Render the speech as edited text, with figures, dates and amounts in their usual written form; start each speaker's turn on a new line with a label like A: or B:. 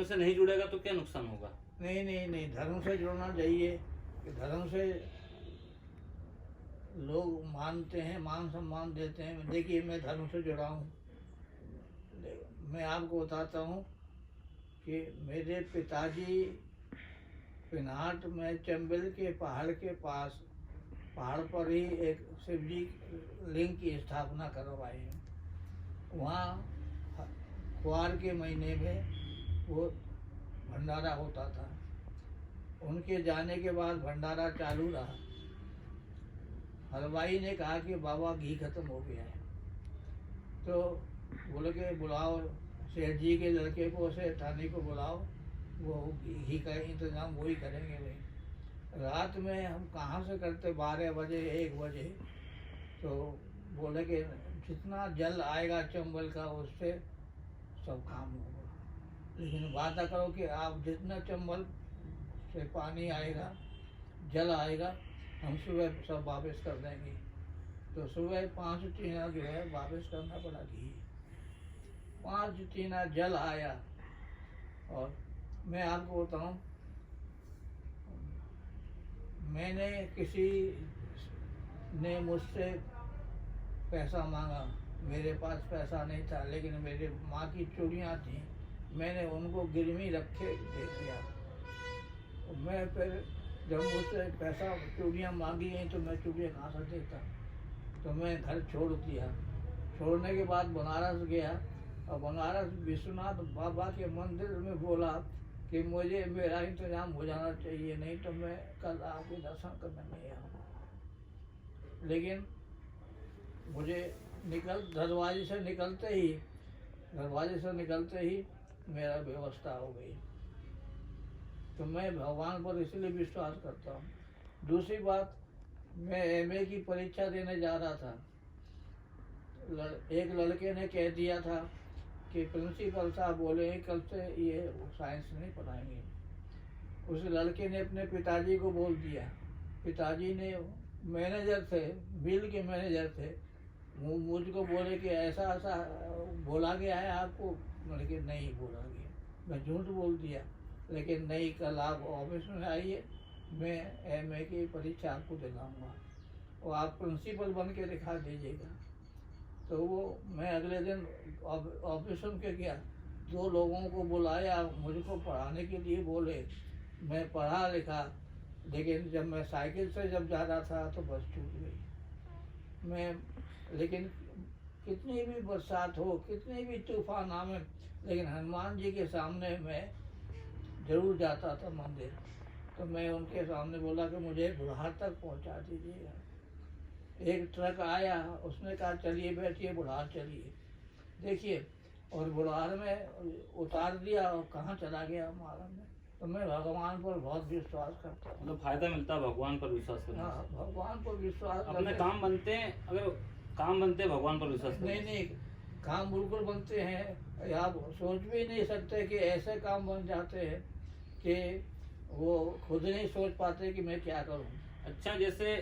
A: से नहीं जुड़ेगा तो क्या नुकसान होगा?
B: नहीं नहीं नहीं, धर्म से जुड़ना चाहिए कि धर्म से लोग मानते हैं, मान सम्मान देते हैं। देखिए मैं धर्म से जुड़ा हूँ। मैं आपको बताता हूँ कि मेरे पिताजी पिनाट में चंबल के पहाड़ के पास, पहाड़ पर ही एक शिव जी लिंग की स्थापना करवाए हैं। वहाँ कुआर के महीने में वो भंडारा होता था। उनके जाने के बाद भंडारा चालू रहा। हलवाई ने कहा कि बाबा घी खत्म हो गया है, तो बोले कि बुलाओ सेठ जी के लड़के को, से थाने को बुलाओ, वो घी का इंतज़ाम वही करेंगे भाई। रात में हम कहाँ से करते, 12 बजे 1 बजे, तो बोले कि जितना जल आएगा चंबल का उससे सब काम होगा, लेकिन वादा करो कि आप जितना चंबल से पानी आएगा, जल आएगा, हम सुबह सब वापस कर देंगे। तो सुबह 5 टीना जो है वापस करना पड़ा घी। 5 टीना जल आया। और मैं आपको बताऊं, मैंने किसी ने मुझसे पैसा मांगा, मेरे पास पैसा नहीं था, लेकिन मेरे माँ की चूड़ियाँ थीं, मैंने उनको गिरवी रखे दे दिया। मैं फिर जब मुझसे पैसा चूड़ियाँ मांगी गई तो मैं चूड़ियाँ कहाँ से देता, तो मैं घर छोड़ दिया। छोड़ने के बाद बनारस गया और बनारस विश्वनाथ बाबा के मंदिर में बोला कि मुझे मेरा इंतजाम हो जाना चाहिए, नहीं तो मैं कल आपके दर्शन करने नहीं आऊँगा। लेकिन मुझे दरवाजे से निकलते ही मेरा व्यवस्था हो गई। तो मैं भगवान पर इसलिए विश्वास करता हूँ। दूसरी बात, मैं एमए की परीक्षा देने जा रहा था। एक लड़के ने कह दिया था कि प्रिंसिपल साहब बोले कल से ये साइंस नहीं पढ़ाएंगे। उस लड़के ने अपने पिताजी को बोल दिया। पिताजी ने, मैनेजर थे, बिल के मैनेजर थे, मुझको बोले कि ऐसा ऐसा बोला गया है आपको। लड़के नहीं बोला गया, मैं झूठ बोल दिया। लेकिन नहीं, कल आप ऑफिस में आइए, मैं एमए की परीक्षा आपको दिलाऊंगा और आप प्रिंसिपल बन के दिखा दीजिएगा। तो वो मैं अगले दिन ऑफिस में गया, 2 लोगों को बुलाया, मुझको पढ़ाने के लिए बोले। मैं पढ़ा लिखा, लेकिन जब मैं साइकिल से जब जा रहा था तो बस छूट गई। लेकिन कितनी भी बरसात हो, कितने भी तूफान आवे, लेकिन हनुमान जी के सामने मैं जरूर जाता था मंदिर। तो मैं उनके सामने बोला कि मुझे बुढ़ार तक पहुंचा दीजिएगा। एक ट्रक आया, उसने कहा चलिए बैठिए, बुढ़ार चलिए। देखिए, और बुढ़ार में उतार दिया और कहाँ चला गया हमारा में। तो मैं भगवान पर बहुत विश्वास करता हूँ।
A: मतलब फायदा मिलता है भगवान पर विश्वास करने से।
B: हाँ, भगवान पर विश्वास।
A: अपने काम बनते हैं, अगर काम बनते हैं भगवान पर विश्वास
B: नहीं नहीं, काम बिल्कुल बनते हैं। आप सोच भी नहीं सकते कि ऐसे काम बन जाते हैं कि वो खुद नहीं सोच पाते कि मैं क्या करूं।
A: अच्छा, जैसे